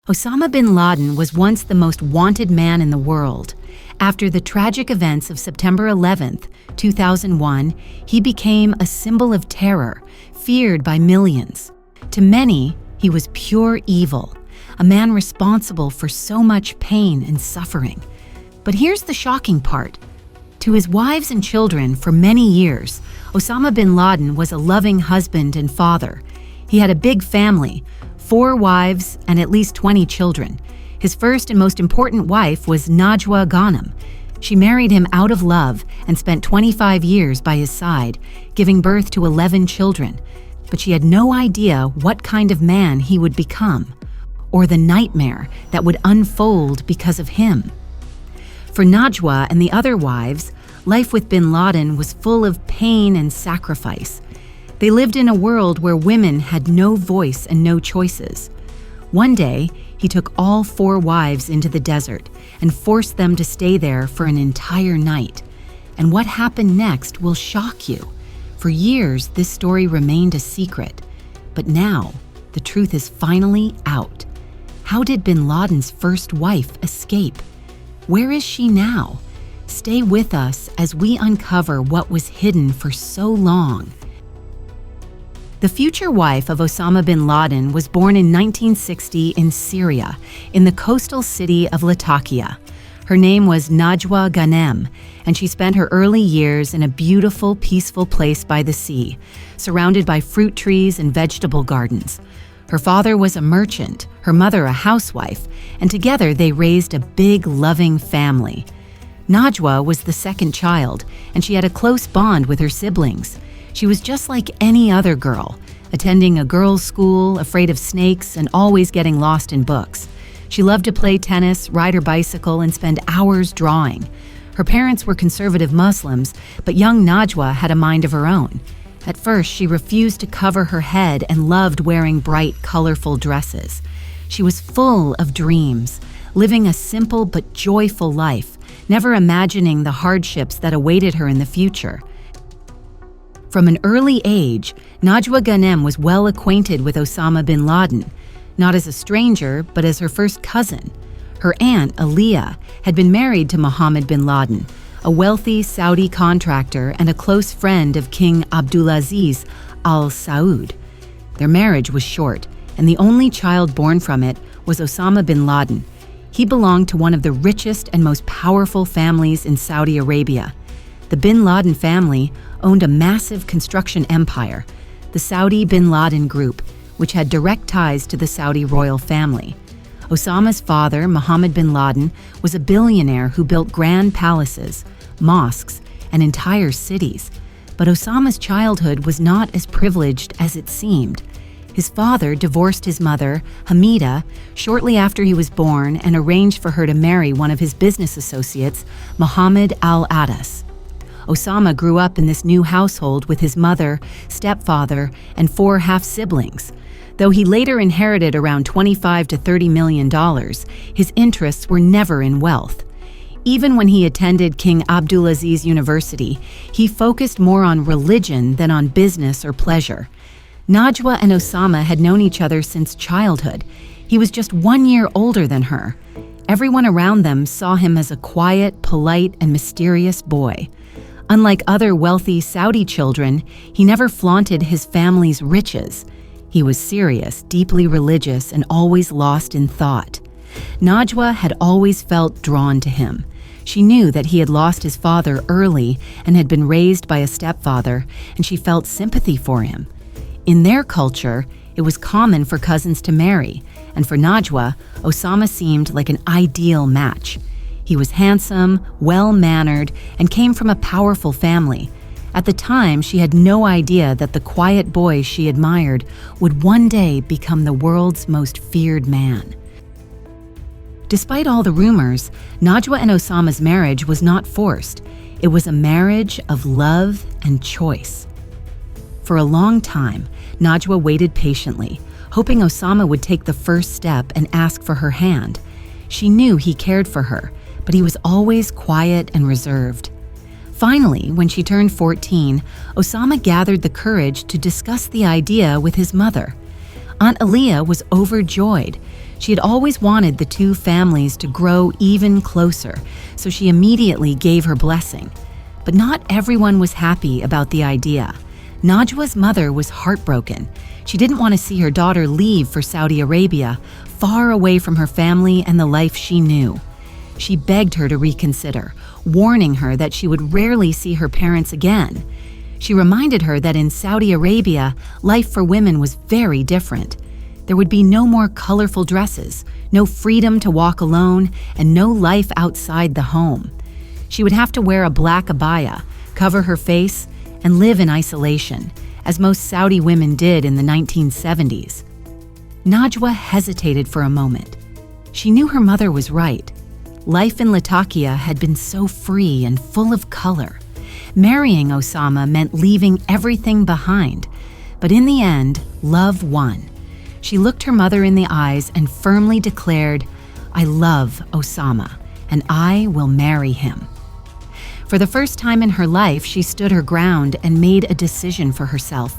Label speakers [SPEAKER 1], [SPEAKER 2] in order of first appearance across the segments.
[SPEAKER 1] Osama bin Laden was once the most wanted man in the world. After the tragic events of September 11th, 2001, he became a symbol of terror, feared by millions. To many, he was pure evil, a man responsible for so much pain and suffering. But here's the shocking part. To his wives and children for many years, Osama bin Laden was a loving husband and father. He had a big family, 4 wives and at least 20 children. His first and most important wife was Najwa Ghanem. She married him out of love and spent 25 years by his side, giving birth to 11 children. But she had no idea what kind of man he would become, or the nightmare that would unfold because of him. For Najwa and the other wives, life with bin Laden was full of pain and sacrifice. They lived in a world where women had no voice and no choices. One day, he took all 4 wives into the desert and forced them to stay there for an entire night. And what happened next will shock you. For years, this story remained a secret. But now, the truth is finally out. How did bin Laden's first wife escape? Where is she now? Stay with us as we uncover what was hidden for so long. The future wife of Osama bin Laden was born in 1960 in Syria, in the coastal city of Latakia. Her name was Najwa Ghanem, and she spent her early years in a beautiful, peaceful place by the sea, surrounded by fruit trees and vegetable gardens. Her father was a merchant, her mother a housewife, and together they raised a big, loving family. Najwa was the second child, and she had a close bond with her siblings. She was just like any other girl, attending a girls' school, afraid of snakes, and always getting lost in books. She loved to play tennis, ride her bicycle, and spend hours drawing. Her parents were conservative Muslims, but young Najwa had a mind of her own. At first, she refused to cover her head and loved wearing bright, colorful dresses. She was full of dreams, living a simple but joyful life, never imagining the hardships that awaited her in the future. From an early age, Najwa Ghanem was well acquainted with Osama bin Laden, not as a stranger, but as her first cousin. Her aunt, Aliyah, had been married to Mohammed bin Laden, a wealthy Saudi contractor and a close friend of King Abdulaziz Al Saud. Their marriage was short, and the only child born from it was Osama bin Laden. He belonged to one of the richest and most powerful families in Saudi Arabia. The bin Laden family owned a massive construction empire, the Saudi bin Laden Group, which had direct ties to the Saudi royal family. Osama's father, Mohammed bin Laden, was a billionaire who built grand palaces, mosques, and entire cities. But Osama's childhood was not as privileged as it seemed. His father divorced his mother, Hamida, shortly after he was born and arranged for her to marry one of his business associates, Mohammed Al-Adas. Osama grew up in this new household with his mother, stepfather, and 4 half-siblings. Though he later inherited around $25 to $30 million, his interests were never in wealth. Even when he attended King Abdulaziz University, he focused more on religion than on business or pleasure. Najwa and Osama had known each other since childhood. He was just 1 year older than her. Everyone around them saw him as a quiet, polite, and mysterious boy. Unlike other wealthy Saudi children, he never flaunted his family's riches. He was serious, deeply religious, and always lost in thought. Najwa had always felt drawn to him. She knew that he had lost his father early and had been raised by a stepfather, and she felt sympathy for him. In their culture, it was common for cousins to marry, and for Najwa, Osama seemed like an ideal match. He was handsome, well-mannered, and came from a powerful family. At the time, she had no idea that the quiet boy she admired would one day become the world's most feared man. Despite all the rumors, Najwa and Osama's marriage was not forced. It was a marriage of love and choice. For a long time, Najwa waited patiently, hoping Osama would take the first step and ask for her hand. She knew he cared for her, but he was always quiet and reserved. Finally, when she turned 14, Osama gathered the courage to discuss the idea with his mother. Aunt Aliyah was overjoyed. She had always wanted the two families to grow even closer, so she immediately gave her blessing. But not everyone was happy about the idea. Najwa's mother was heartbroken. She didn't want to see her daughter leave for Saudi Arabia, far away from her family and the life she knew. She begged her to reconsider, warning her that she would rarely see her parents again. She reminded her that in Saudi Arabia, life for women was very different. There would be no more colorful dresses, no freedom to walk alone, and no life outside the home. She would have to wear a black abaya, cover her face, and live in isolation, as most Saudi women did in the 1970s. Najwa hesitated for a moment. She knew her mother was right. Life in Latakia had been so free and full of color. Marrying Osama meant leaving everything behind. But in the end, love won. She looked her mother in the eyes and firmly declared, "I love Osama, and I will marry him." For the first time in her life, she stood her ground and made a decision for herself.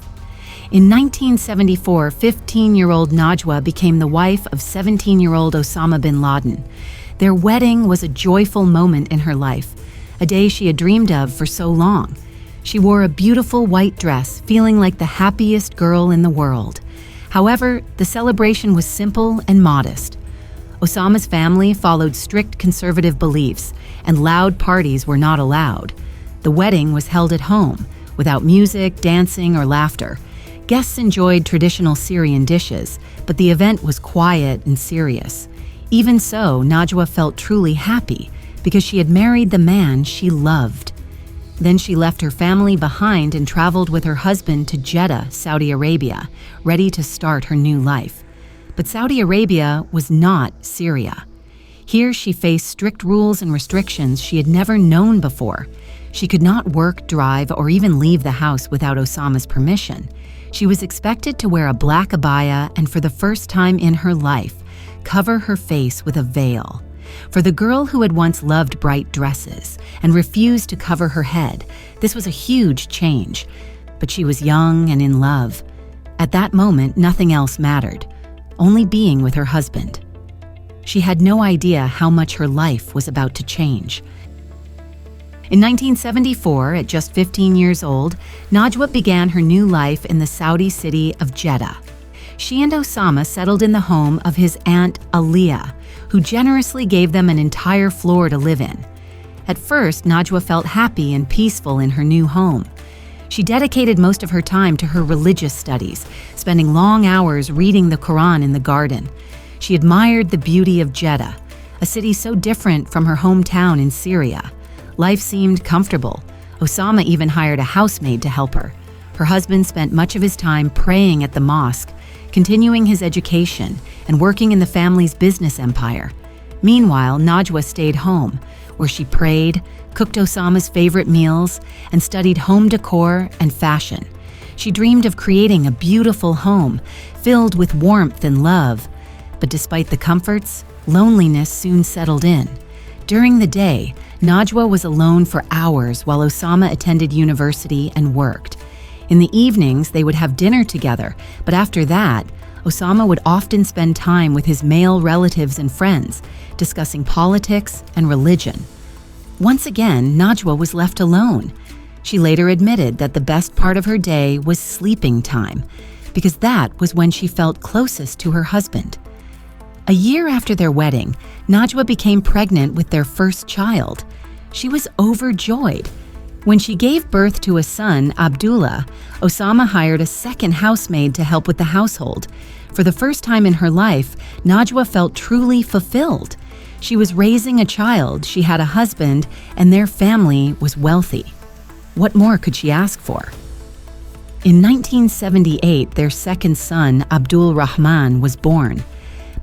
[SPEAKER 1] In 1974, 15-year-old Najwa became the wife of 17-year-old Osama bin Laden. Their wedding was a joyful moment in her life, a day she had dreamed of for so long. She wore a beautiful white dress, feeling like the happiest girl in the world. However, the celebration was simple and modest. Osama's family followed strict conservative beliefs, and loud parties were not allowed. The wedding was held at home, without music, dancing, or laughter. Guests enjoyed traditional Syrian dishes, but the event was quiet and serious. Even so, Najwa felt truly happy because she had married the man she loved. Then she left her family behind and traveled with her husband to Jeddah, Saudi Arabia, ready to start her new life. But Saudi Arabia was not Syria. Here she faced strict rules and restrictions she had never known before. She could not work, drive, or even leave the house without Osama's permission. She was expected to wear a black abaya and, for the first time in her life, cover her face with a veil. For the girl who had once loved bright dresses and refused to cover her head, this was a huge change. But she was young and in love. At that moment, nothing else mattered, only being with her husband. She had no idea how much her life was about to change. In 1974, at just 15 years old, Najwa began her new life in the Saudi city of Jeddah. She and Osama settled in the home of his aunt Aliyah, who generously gave them an entire floor to live in. At first, Najwa felt happy and peaceful in her new home. She dedicated most of her time to her religious studies, spending long hours reading the Quran in the garden. She admired the beauty of Jeddah, a city so different from her hometown in Syria. Life seemed comfortable. Osama even hired a housemaid to help her. Her husband spent much of his time praying at the mosque, continuing his education, and working in the family's business empire. Meanwhile, Najwa stayed home, where she prayed, cooked Osama's favorite meals, and studied home decor and fashion. She dreamed of creating a beautiful home, filled with warmth and love. But despite the comforts, loneliness soon settled in. During the day, Najwa was alone for hours while Osama attended university and worked. In the evenings, they would have dinner together, but after that, Osama would often spend time with his male relatives and friends, discussing politics and religion. Once again, Najwa was left alone. She later admitted that the best part of her day was sleeping time, because that was when she felt closest to her husband. A year after their wedding, Najwa became pregnant with their first child. She was overjoyed. When she gave birth to a son, Abdullah, Osama hired a second housemaid to help with the household. For the first time in her life, Najwa felt truly fulfilled. She was raising a child, she had a husband, and their family was wealthy. What more could she ask for? In 1978, their second son, Abdul Rahman, was born.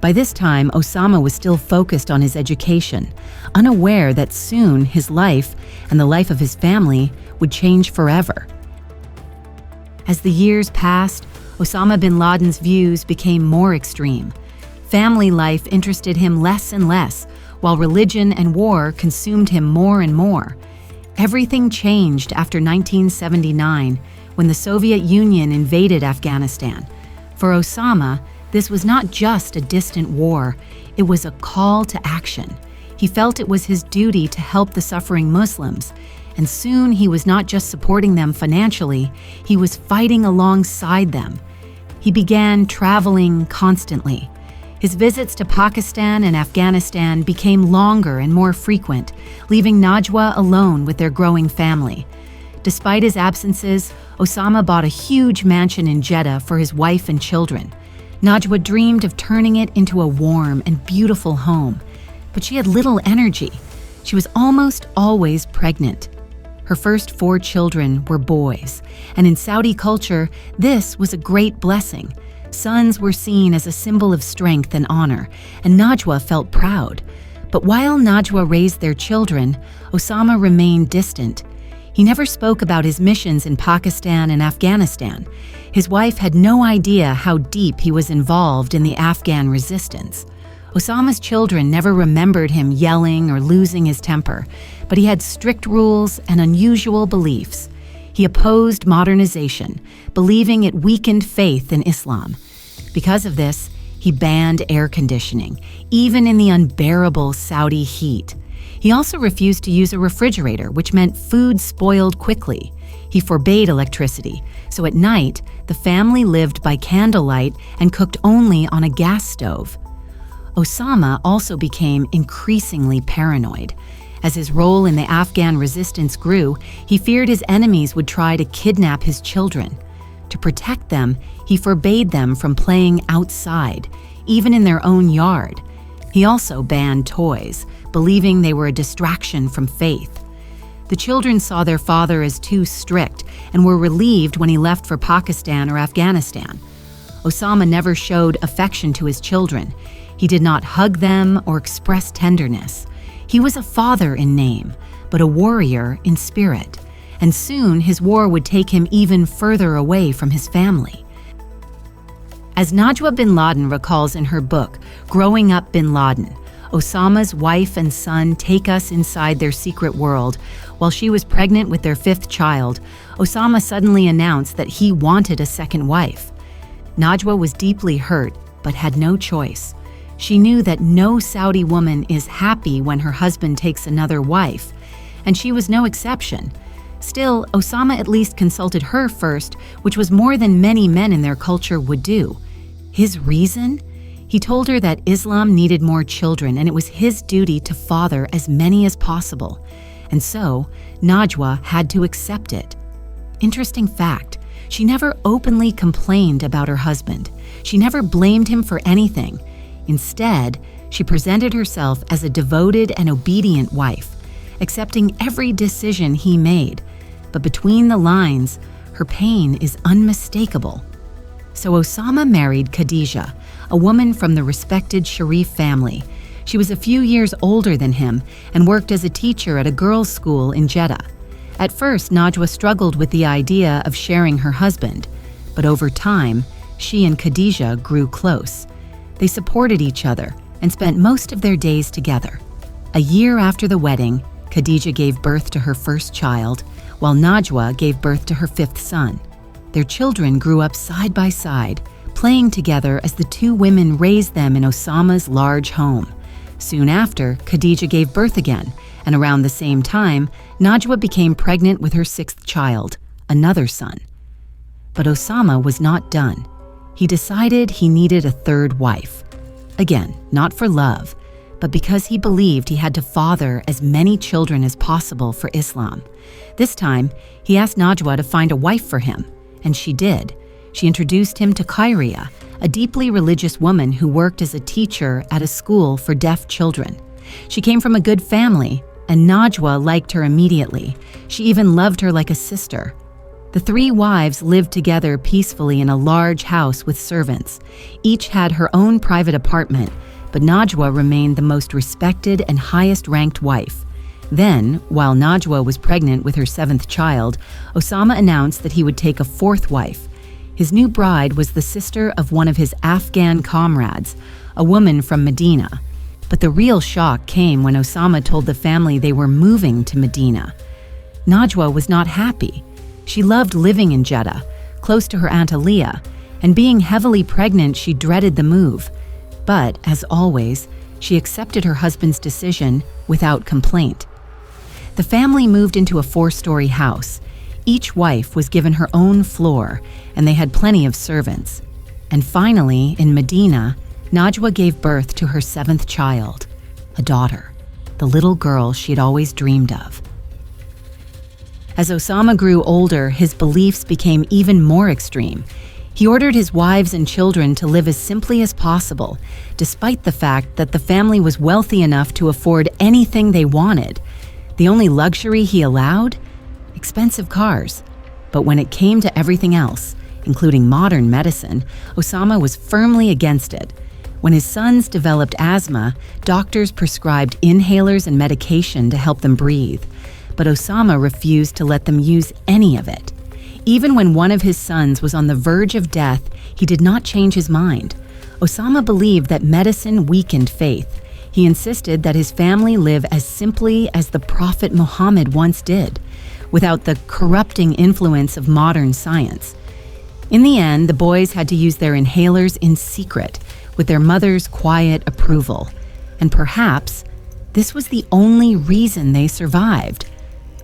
[SPEAKER 1] By this time, Osama was still focused on his education, unaware that soon his life and the life of his family would change forever. As the years passed, Osama bin Laden's views became more extreme. Family life interested him less and less, while religion and war consumed him more and more. Everything changed after 1979, when the Soviet Union invaded Afghanistan. For Osama, This was not just a distant war, it was a call to action. He felt it was his duty to help the suffering Muslims, and soon he was not just supporting them financially, he was fighting alongside them. He began traveling constantly. His visits to Pakistan and Afghanistan became longer and more frequent, leaving Najwa alone with their growing family. Despite his absences, Osama bought a huge mansion in Jeddah for his wife and children. Najwa dreamed of turning it into a warm and beautiful home, but she had little energy. She was almost always pregnant. Her first 4 children were boys, and in Saudi culture, this was a great blessing. Sons were seen as a symbol of strength and honor, and Najwa felt proud. But while Najwa raised their children, Osama remained distant. He never spoke about his missions in Pakistan and Afghanistan. His wife had no idea how deep he was involved in the Afghan resistance. Osama's children never remembered him yelling or losing his temper, but he had strict rules and unusual beliefs. He opposed modernization, believing it weakened faith in Islam. Because of this, he banned air conditioning, even in the unbearable Saudi heat. He also refused to use a refrigerator, which meant food spoiled quickly. He forbade electricity, so at night, the family lived by candlelight and cooked only on a gas stove. Osama also became increasingly paranoid. As his role in the Afghan resistance grew, he feared his enemies would try to kidnap his children. To protect them, he forbade them from playing outside, even in their own yard. He also banned toys, believing they were a distraction from faith. The children saw their father as too strict and were relieved when he left for Pakistan or Afghanistan. Osama never showed affection to his children. He did not hug them or express tenderness. He was a father in name, but a warrior in spirit. And soon his war would take him even further away from his family. As Najwa bin Laden recalls in her book, Growing Up Bin Laden, Osama's wife and son take us inside their secret world. While she was pregnant with their 5th child, Osama suddenly announced that he wanted a second wife. Najwa was deeply hurt, but had no choice. She knew that no Saudi woman is happy when her husband takes another wife, and she was no exception. Still, Osama at least consulted her first, which was more than many men in their culture would do. His reason? He told her that Islam needed more children and it was his duty to father as many as possible. And so, Najwa had to accept it. Interesting fact, she never openly complained about her husband. She never blamed him for anything. Instead, she presented herself as a devoted and obedient wife, accepting every decision he made. But between the lines, her pain is unmistakable. So Osama married Khadija, a woman from the respected Sharif family. She was a few years older than him and worked as a teacher at a girls' school in Jeddah. At first, Najwa struggled with the idea of sharing her husband, but over time, she and Khadija grew close. They supported each other and spent most of their days together. A year after the wedding, Khadija gave birth to her first child, while Najwa gave birth to her 5th son. Their children grew up side by side, playing together as the 2 women raised them in Osama's large home. Soon after, Khadija gave birth again, and around the same time, Najwa became pregnant with her 6th child, another son. But Osama was not done. He decided he needed a 3rd wife. Again, not for love, but because he believed he had to father as many children as possible for Islam. This time, he asked Najwa to find a wife for him, and she did. She introduced him to Khairia, a deeply religious woman who worked as a teacher at a school for deaf children. She came from a good family, and Najwa liked her immediately. She even loved her like a sister. The 3 wives lived together peacefully in a large house with servants. Each had her own private apartment, but Najwa remained the most respected and highest-ranked wife. Then, while Najwa was pregnant with her 7th child, Osama announced that he would take a 4th wife. His new bride was the sister of one of his Afghan comrades, a woman from Medina. But the real shock came when Osama told the family they were moving to Medina. Najwa was not happy. She loved living in Jeddah, close to her Aunt Aliyah, and being heavily pregnant, she dreaded the move. But, as always, she accepted her husband's decision without complaint. The family moved into a 4-story house. Each wife was given her own floor, and they had plenty of servants. And finally, in Medina, Najwa gave birth to her 7th child, a daughter, the little girl she had always dreamed of. As Osama grew older, his beliefs became even more extreme. He ordered his wives and children to live as simply as possible, despite the fact that the family was wealthy enough to afford anything they wanted. The only luxury he allowed? Expensive cars. But when it came to everything else, including modern medicine, Osama was firmly against it. When his sons developed asthma, doctors prescribed inhalers and medication to help them breathe. But Osama refused to let them use any of it. Even when one of his sons was on the verge of death, he did not change his mind. Osama believed that medicine weakened faith. He insisted that his family live as simply as the Prophet Muhammad once did, without the corrupting influence of modern science. In the end, the boys had to use their inhalers in secret, with their mother's quiet approval. And perhaps this was the only reason they survived.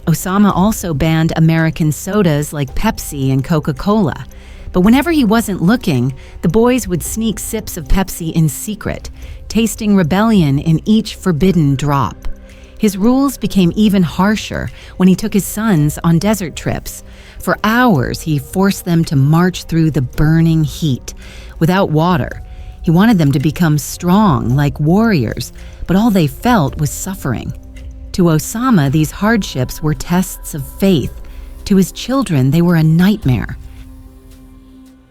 [SPEAKER 1] Osama also banned American sodas like Pepsi and Coca-Cola. But whenever he wasn't looking, the boys would sneak sips of Pepsi in secret, tasting rebellion in each forbidden drop. His rules became even harsher when he took his sons on desert trips. For hours, he forced them to march through the burning heat, without water. He wanted them to become strong, like warriors, but all they felt was suffering. To Osama, these hardships were tests of faith. To his children, they were a nightmare.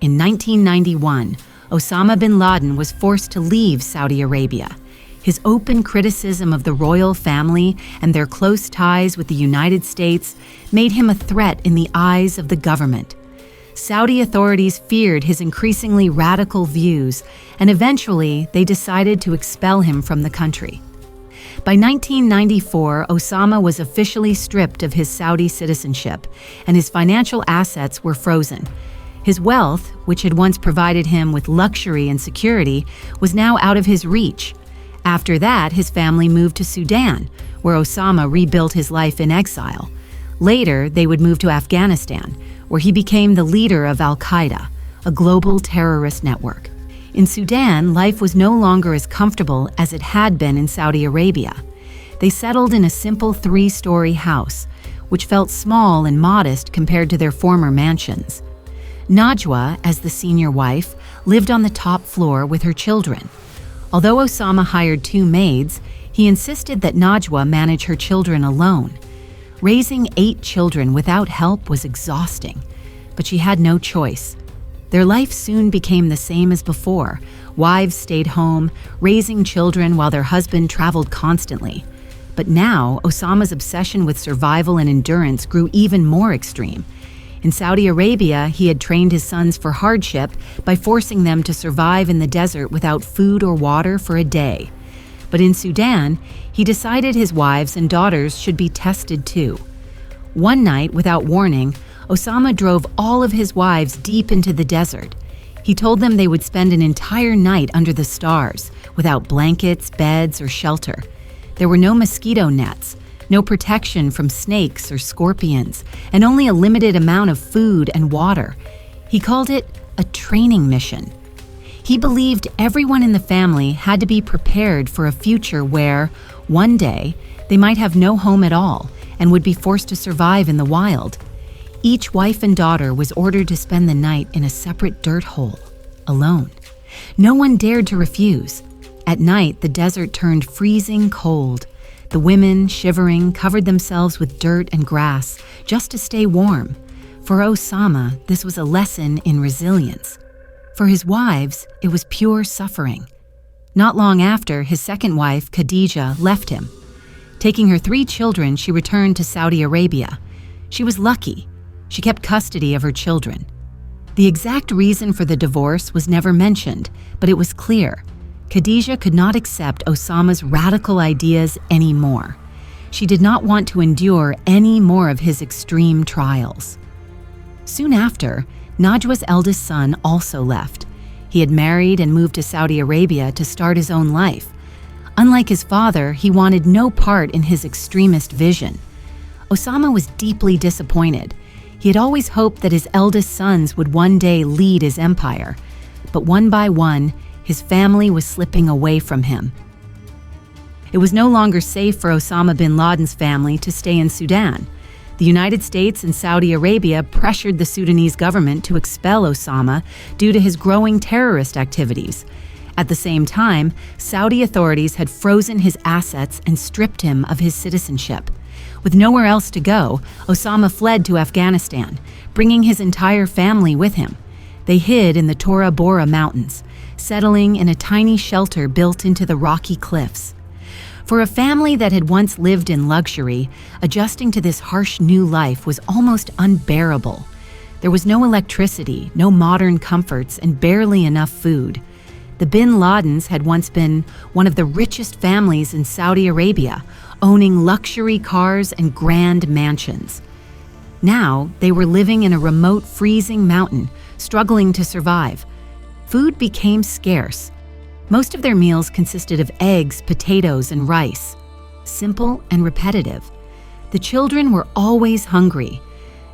[SPEAKER 1] In 1991, Osama bin Laden was forced to leave Saudi Arabia. His open criticism of the royal family and their close ties with the United States made him a threat in the eyes of the government. Saudi authorities feared his increasingly radical views, and eventually they decided to expel him from the country. By 1994, Osama was officially stripped of his Saudi citizenship, and his financial assets were frozen. His wealth, which had once provided him with luxury and security, was now out of his reach. After that, his family moved to Sudan, where Osama rebuilt his life in exile. Later, they would move to Afghanistan, where he became the leader of Al-Qaeda, a global terrorist network. In Sudan, life was no longer as comfortable as it had been in Saudi Arabia. They settled in a simple 3-story house, which felt small and modest compared to their former mansions. Najwa, as the senior wife, lived on the top floor with her children. Although Osama hired 2 maids, he insisted that Najwa manage her children alone. Raising 8 children without help was exhausting, but she had no choice. Their life soon became the same as before. Wives stayed home, raising children while their husband traveled constantly. But now, Osama's obsession with survival and endurance grew even more extreme. In Saudi Arabia, he had trained his sons for hardship by forcing them to survive in the desert without food or water for a day. But in Sudan, he decided his wives and daughters should be tested too. One night, without warning, Osama drove all of his wives deep into the desert. He told them they would spend an entire night under the stars, without blankets, beds, or shelter. There were no mosquito nets, no protection from snakes or scorpions, and only a limited amount of food and water. He called it a training mission. He believed everyone in the family had to be prepared for a future where, one day, they might have no home at all and would be forced to survive in the wild. Each wife and daughter was ordered to spend the night in a separate dirt hole, alone. No one dared to refuse. At night, the desert turned freezing cold. The women, shivering, covered themselves with dirt and grass just to stay warm. For Osama, this was a lesson in resilience. For his wives, it was pure suffering. Not long after, his second wife, Khadija, left him. Taking her 3 children, she returned to Saudi Arabia. She was lucky. She kept custody of her children. The exact reason for the divorce was never mentioned, but it was clear. Khadija could not accept Osama's radical ideas anymore. She did not want to endure any more of his extreme trials. Soon after, Najwa's eldest son also left. He had married and moved to Saudi Arabia to start his own life. Unlike his father, he wanted no part in his extremist vision. Osama was deeply disappointed. He had always hoped that his eldest sons would one day lead his empire. But one by one, his family was slipping away from him. It was no longer safe for Osama bin Laden's family to stay in Sudan. The United States and Saudi Arabia pressured the Sudanese government to expel Osama due to his growing terrorist activities. At the same time, Saudi authorities had frozen his assets and stripped him of his citizenship. With nowhere else to go, Osama fled to Afghanistan, bringing his entire family with him. They hid in the Tora Bora Mountains, settling in a tiny shelter built into the rocky cliffs. For a family that had once lived in luxury, adjusting to this harsh new life was almost unbearable. There was no electricity, no modern comforts, and barely enough food. The bin Ladens had once been one of the richest families in Saudi Arabia, owning luxury cars and grand mansions. Now, they were living in a remote, freezing mountain, struggling to survive. Food became scarce. Most of their meals consisted of eggs, potatoes, and rice. Simple and repetitive. The children were always hungry.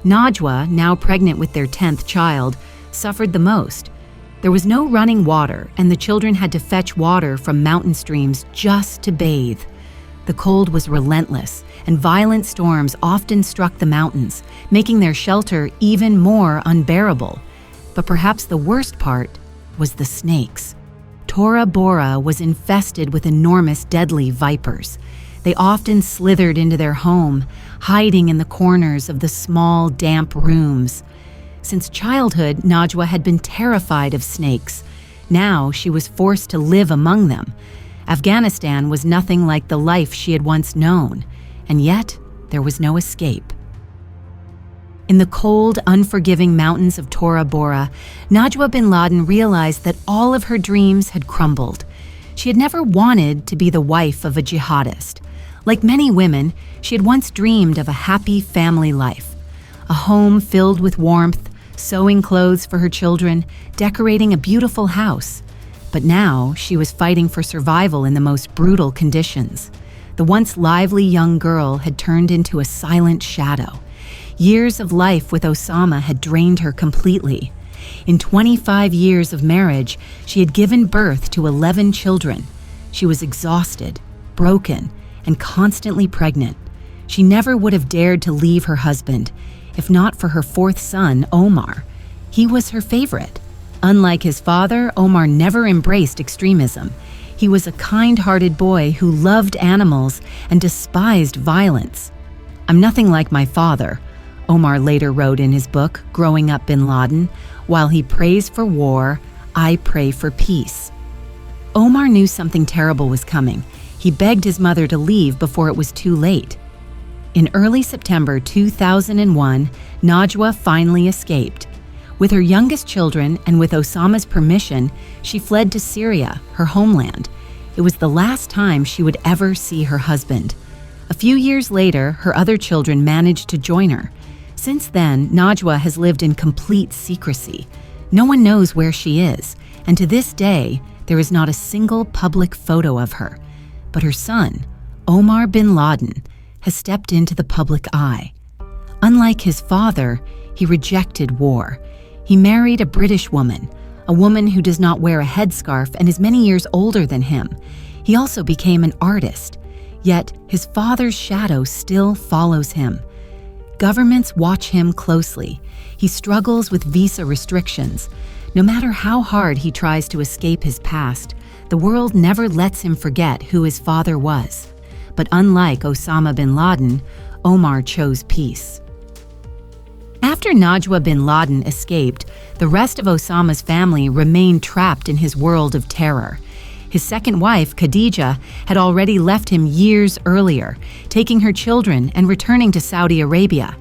[SPEAKER 1] Najwa, now pregnant with their 10th child, suffered the most. There was no running water, and the children had to fetch water from mountain streams just to bathe. The cold was relentless, and violent storms often struck the mountains, making their shelter even more unbearable. But perhaps the worst part was the snakes. Tora Bora was infested with enormous deadly vipers. They often slithered into their home, hiding in the corners of the small, damp rooms. Since childhood, Najwa had been terrified of snakes. Now she was forced to live among them. Afghanistan was nothing like the life she had once known, and yet there was no escape. In the cold, unforgiving mountains of Tora Bora, Najwa bin Laden realized that all of her dreams had crumbled. She had never wanted to be the wife of a jihadist. Like many women, she had once dreamed of a happy family life, a home filled with warmth, sewing clothes for her children, decorating a beautiful house. But now she was fighting for survival in the most brutal conditions. The once lively young girl had turned into a silent shadow. Years of life with Osama had drained her completely. In 25 years of marriage, she had given birth to 11 children. She was exhausted, broken, and constantly pregnant. She never would have dared to leave her husband, if not for her fourth son, Omar. He was her favorite. Unlike his father, Omar never embraced extremism. He was a kind-hearted boy who loved animals and despised violence. "I'm nothing like my father," Omar later wrote in his book, Growing Up Bin Laden, "While he prays for war, I pray for peace." Omar knew something terrible was coming. He begged his mother to leave before it was too late. In early September 2001, Najwa finally escaped. With her youngest children and with Osama's permission, she fled to Syria, her homeland. It was the last time she would ever see her husband. A few years later, her other children managed to join her. Since then, Najwa has lived in complete secrecy. No one knows where she is, and to this day, there is not a single public photo of her. But her son, Omar bin Laden, has stepped into the public eye. Unlike his father, he rejected war. He married a British woman, a woman who does not wear a headscarf and is many years older than him. He also became an artist, yet his father's shadow still follows him. Governments watch him closely. He struggles with visa restrictions. No matter how hard he tries to escape his past, the world never lets him forget who his father was. But unlike Osama bin Laden, Omar chose peace. After Najwa bin Laden escaped, the rest of Osama's family remained trapped in his world of terror. His second wife, Khadija, had already left him years earlier, taking her children and returning to Saudi Arabia.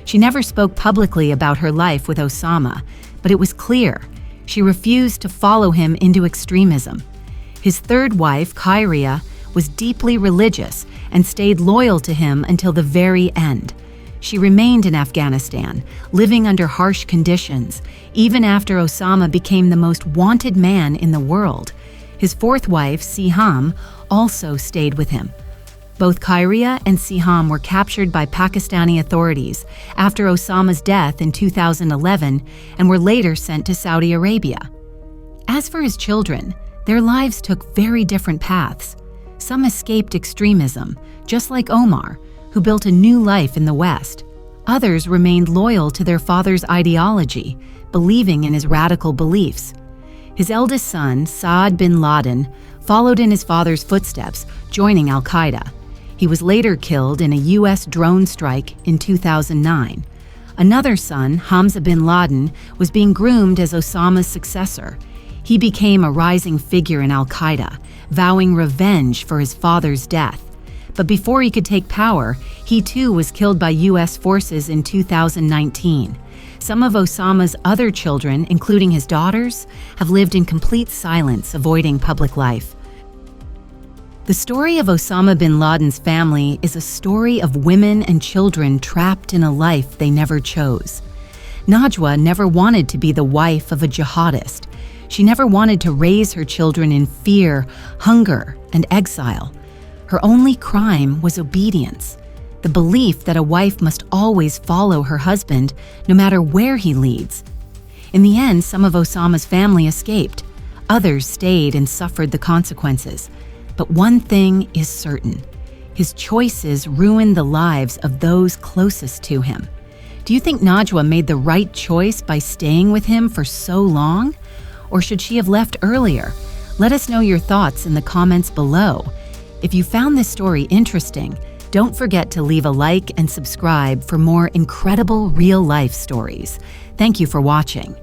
[SPEAKER 1] She never spoke publicly about her life with Osama, but it was clear she refused to follow him into extremism. His third wife, Khairia, was deeply religious and stayed loyal to him until the very end. She remained in Afghanistan, living under harsh conditions, even after Osama became the most wanted man in the world. His fourth wife, Siham, also stayed with him. Both Khairia and Siham were captured by Pakistani authorities after Osama's death in 2011 and were later sent to Saudi Arabia. As for his children, their lives took very different paths. Some escaped extremism, just like Omar, who built a new life in the West. Others remained loyal to their father's ideology, believing in his radical beliefs. His eldest son, Osama bin Laden, followed in his father's footsteps, joining al-Qaeda. He was later killed in a U.S. drone strike in 2009. Another son, Hamza bin Laden, was being groomed as Osama's successor. He became a rising figure in al-Qaeda, vowing revenge for his father's death. But before he could take power, he too was killed by U.S. forces in 2019. Some of Osama's other children, including his daughters, have lived in complete silence, avoiding public life. The story of Osama bin Laden's family is a story of women and children trapped in a life they never chose. Najwa never wanted to be the wife of a jihadist. She never wanted to raise her children in fear, hunger, and exile. Her only crime was obedience, the belief that a wife must always follow her husband, no matter where he leads. In the end, some of Osama's family escaped. Others stayed and suffered the consequences. But one thing is certain: his choices ruined the lives of those closest to him. Do you think Najwa made the right choice by staying with him for so long? Or should she have left earlier? Let us know your thoughts in the comments below. If you found this story interesting, don't forget to leave a like and subscribe for more incredible real-life stories. Thank you for watching.